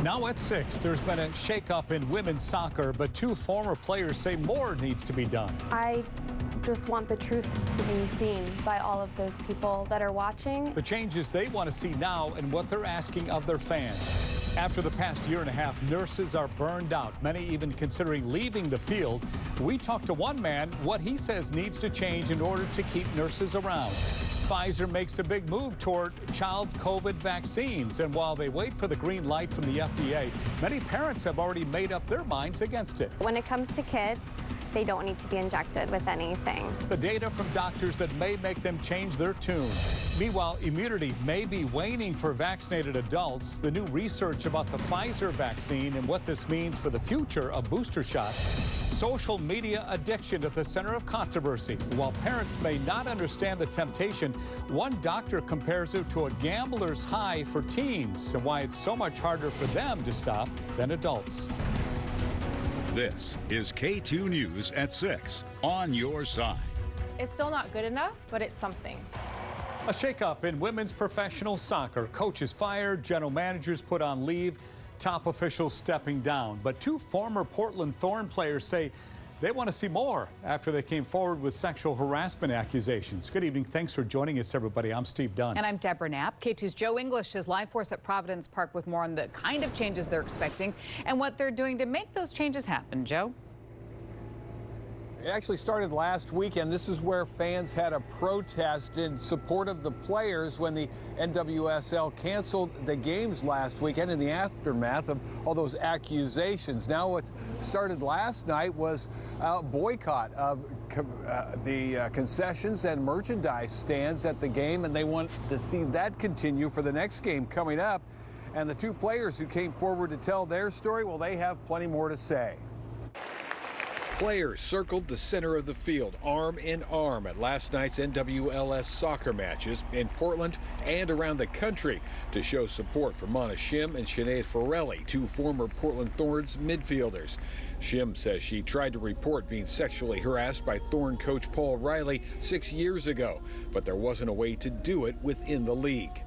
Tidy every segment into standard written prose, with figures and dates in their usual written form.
Now at 6, there's been a shakeup in women's soccer, but two former players say more needs to be done. I just want the truth to be seen by all of those people that are watching. The changes they want to see now and what they're asking of their fans. After the past year and a half, nurses are burned out, many even considering leaving the field. We talked to one man, what he says needs to change in order to keep nurses around. Pfizer makes a big move toward child COVID vaccines, and while they wait for the green light from the FDA, many parents have already made up their minds against it. When it comes to kids, they don't need to be injected with anything. The data from doctors that may make them change their tune. Meanwhile, immunity may be waning for vaccinated adults. The new research about the Pfizer vaccine and what this means for the future of booster shots. Social media addiction at the center of controversy. While parents may not understand the temptation, one doctor compares it to a gambler's high for teens and why it's so much harder for them to stop than adults. This is KATU News at 6 on your side. It's still not good enough, but it's something. A shakeup in women's professional soccer. Coaches fired, general managers put on leave, top officials stepping down. But two former Portland Thorns players say they want to see more after they came forward with sexual harassment accusations. Good evening. Thanks for joining us, everybody. I'm Steve Dunn. And I'm Deborah Knapp. KATU's Joe English is live for us at Providence Park with more on the kind of changes they're expecting and what they're doing to make those changes happen. Joe? It actually started last weekend. This is where fans had a protest in support of the players when the NWSL canceled the games last weekend in the aftermath of all those accusations. Now what started last night was a boycott of the concessions and merchandise stands at the game, and they want to see that continue for the next game coming up. And the two players who came forward to tell their story, well, they have plenty more to say. Players circled the center of the field, arm in arm, at last night's NWLS soccer matches in Portland and around the country to show support for Mana Shim and Sinead Farrelly, two former Portland Thorns midfielders. Shim says she tried to report being sexually harassed by Thorn coach Paul Riley 6 years ago, but there wasn't a way to do it within the league.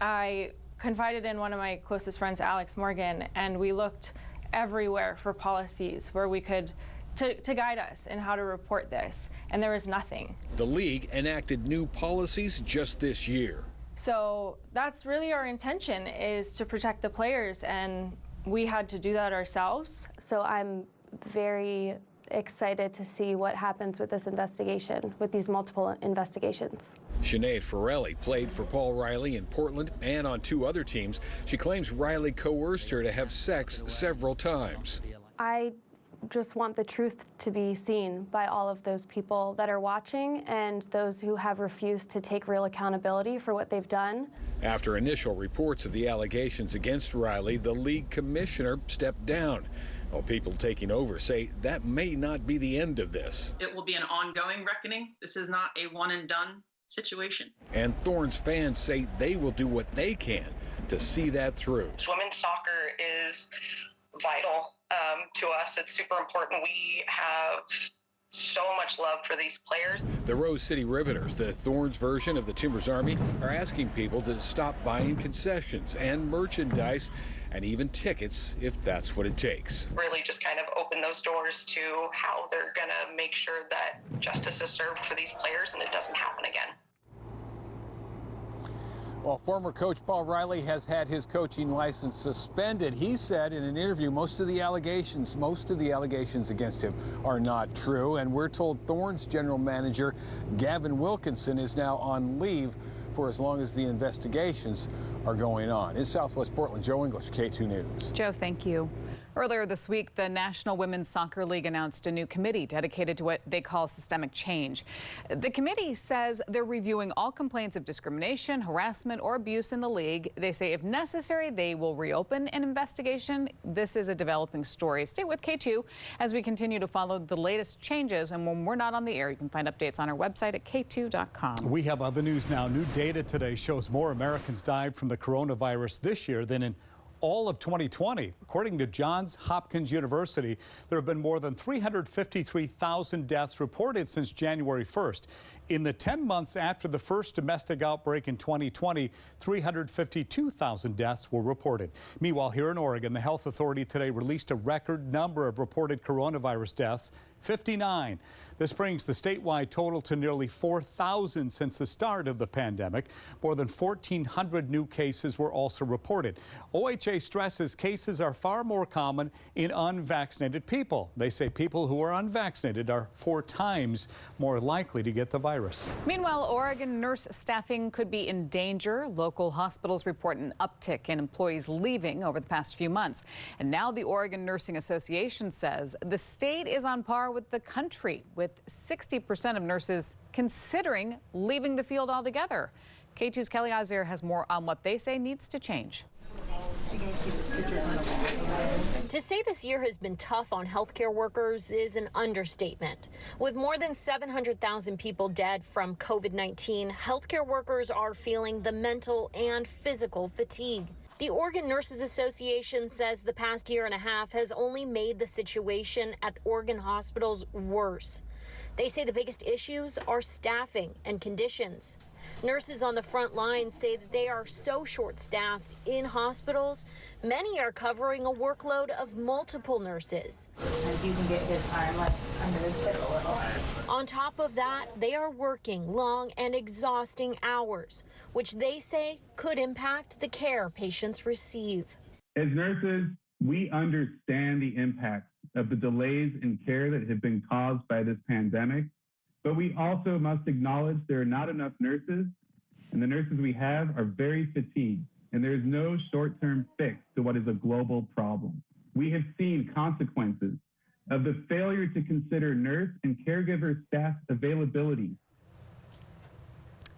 I confided in one of my closest friends, Alex Morgan, and we looked everywhere for policies where we could to guide us in how to report this, and there was nothing. The league enacted new policies just this year. So that's really our intention, is to protect the players, and we had to do that ourselves. So I'm very excited to see what happens with this investigation, with these multiple investigations. Sinead Farrelly played for Paul Riley in Portland and on two other teams. She claims Riley coerced her to have sex several times. I just want the truth to be seen by all of those people that are watching and those who have refused to take real accountability for what they've done. After initial reports of the allegations against Riley, the league commissioner stepped down. Well, people taking over say that may not be the end of this. It will be an ongoing reckoning. This is not a one and done situation. And Thorns fans say they will do what they can to see that through. Women's soccer is vital to us. It's super important. We have so much love for these players. The Rose City Riveters, the Thorns version of the Timbers Army, are asking people to stop buying concessions and merchandise and even tickets if that's what it takes. Really just kind of open those doors to how they're going to make sure that justice is served for these players and it doesn't happen again. Well, former coach Paul Riley has had his coaching license suspended. He said in an interview most of the allegations against him are not true. And we're told Thorns general manager Gavin Wilkinson is now on leave for as long as the investigations are going on. In Southwest Portland, Joe English, KATU News. Joe, thank you. Earlier this week, the National Women's Soccer League announced a new committee dedicated to what they call systemic change. The committee says they're reviewing all complaints of discrimination, harassment, or abuse in the league. They say if necessary, they will reopen an investigation. This is a developing story. Stay with KATU as we continue to follow the latest changes. And when we're not on the air, you can find updates on our website at KATU.com. We have other news now. New data today shows more Americans died from the coronavirus this year than in all of 2020. According to Johns Hopkins University, there have been more than 353,000 deaths reported since January 1st. In the 10 months after the first domestic outbreak in 2020, 352,000 deaths were reported. Meanwhile, here in Oregon, the health authority today released a record number of reported coronavirus deaths, 59. This brings the statewide total to nearly 4,000 since the start of the pandemic. More than 1,400 new cases were also reported. OHA stresses cases are far more common in unvaccinated people. They say people who are unvaccinated are 4 times more likely to get the virus. Meanwhile, Oregon nurse staffing could be in danger. Local hospitals report an uptick in employees leaving over the past few months. And now the Oregon Nursing Association says the state is on par with the country, with 60% of nurses considering leaving the field altogether. KATU's Kelly Azier has more on what they say needs to change. To say this year has been tough on healthcare workers is an understatement. With more than 700,000 people dead from COVID-19, healthcare workers are feeling the mental and physical fatigue. The Oregon Nurses Association says the past year and a half has only made the situation at Oregon hospitals worse. They say the biggest issues are staffing and conditions. Nurses on the front line say that they are so short-staffed in hospitals, many are covering a workload of multiple nurses. You can get his arm like under his hip a little. On top of that, they are working long and exhausting hours, which they say could impact the care patients receive. As nurses, we understand the impact of the delays in care that have been caused by this pandemic. But we also must acknowledge there are not enough nurses, and the nurses we have are very fatigued, and there is no short-term fix to what is a global problem. We have seen consequences of the failure to consider nurse and caregiver staff availability.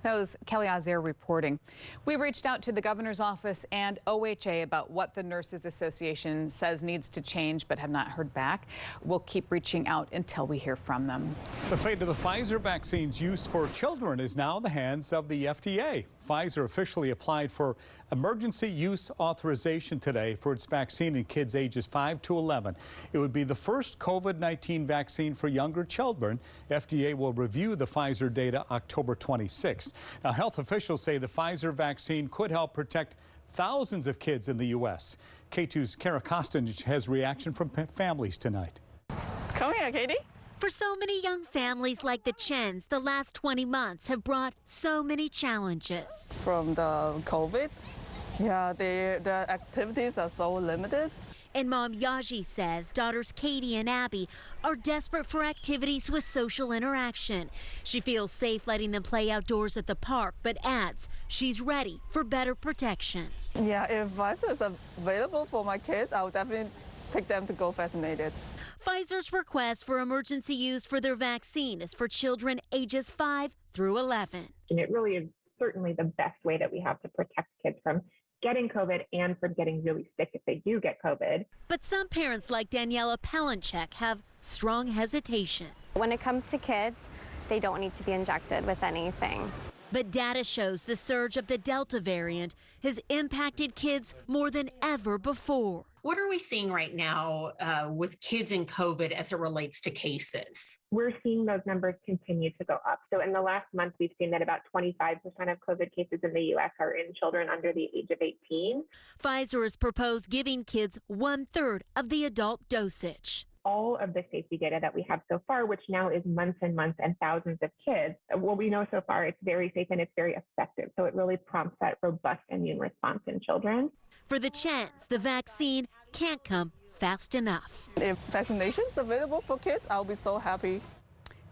That was Kelly Azier reporting. We reached out to the governor's office and OHA about what the Nurses Association says needs to change, but have not heard back. We'll keep reaching out until we hear from them. The fate of the Pfizer vaccine's use for children is now in the hands of the FDA. Pfizer officially applied for emergency use authorization today for its vaccine in kids ages 5 to 11. It would be the first COVID-19 vaccine for younger children. FDA will review the Pfizer data October 26th. Now, health officials say the Pfizer vaccine could help protect thousands of kids in the U.S. KATU's Kara Kostinich has reaction from families tonight. Come here, Katie. For so many young families like the Chens, the last 20 months have brought so many challenges. From the COVID, the activities are so limited. And mom Yaji says daughters Katie and Abby are desperate for activities with social interaction. She feels safe letting them play outdoors at the park, but adds she's ready for better protection. Yeah, if Pfizer is available for my kids, I would definitely take them to go vaccinated. Pfizer's request for emergency use for their vaccine is for children ages 5 through 11. And it really is certainly the best way that we have to protect kids from getting COVID and from getting really sick if they do get COVID. But some parents like Daniela Palenchek have strong hesitation. When it comes to kids, they don't need to be injected with anything. But data shows the surge of the Delta variant has impacted kids more than ever before. What are we seeing right now with kids in COVID as it relates to cases? We're seeing those numbers continue to go up. So in the last month, we've seen that about 25% of COVID cases in the U.S. are in children under the age of 18. Pfizer has proposed giving kids 1/3 of the adult dosage. All of the safety data that we have so far, which now is months and months and thousands of kids, what we know so far, it's very safe and it's very effective. So it really prompts that robust immune response in children. For the Chens, the vaccine can't come fast enough. If vaccination is available for kids, I'll be so happy.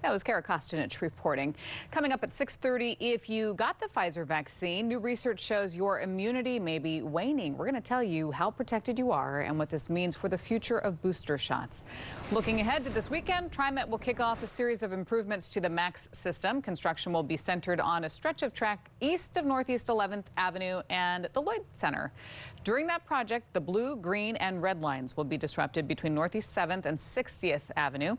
That was Kara Kostinich reporting. Coming up at 6:30, if you got the Pfizer vaccine, new research shows your immunity may be waning. We're going to tell you how protected you are and what this means for the future of booster shots. Looking ahead to this weekend, TriMet will kick off a series of improvements to the MAX system. Construction will be centered on a stretch of track east of Northeast 11th Avenue and the Lloyd Center. During that project, the blue, green, and red lines will be disrupted between Northeast 7th and 60th Avenue.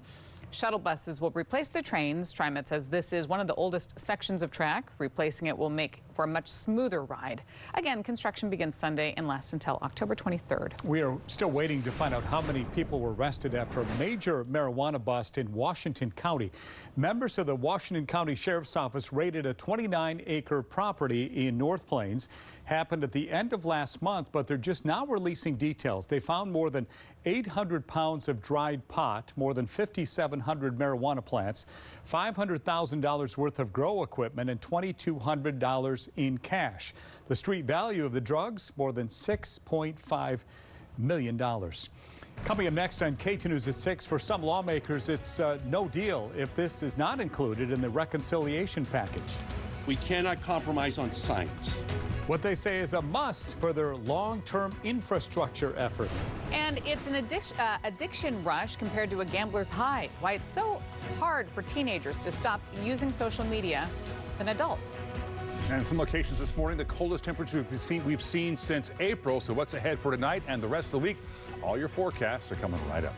Shuttle buses will replace the trains. TriMet says this is one of the oldest sections of track. Replacing it will make for a much smoother ride. Again, construction begins Sunday and lasts until October 23rd. We are still waiting to find out how many people were arrested after a major marijuana bust in Washington County. Members of the Washington County Sheriff's Office raided a 29-acre property in North Plains. Happened at the end of last month, but they're just now releasing details. They found more than 800 pounds of dried pot, more than 5,700 marijuana plants, $500,000 worth of grow equipment, and $2,200 in cash. The street value of the drugs, more than $6.5 million. Coming up next on KATU News at 6, for some lawmakers, it's no deal if this is not included in the reconciliation package. We cannot compromise on science. What they say is a must for their long-term infrastructure effort. And it's an addiction rush compared to a gambler's high. Why it's so hard for teenagers to stop using social media than adults. And in some locations this morning, the coldest temperature we've seen since April. So what's ahead for tonight and the rest of the week? All your forecasts are coming right up.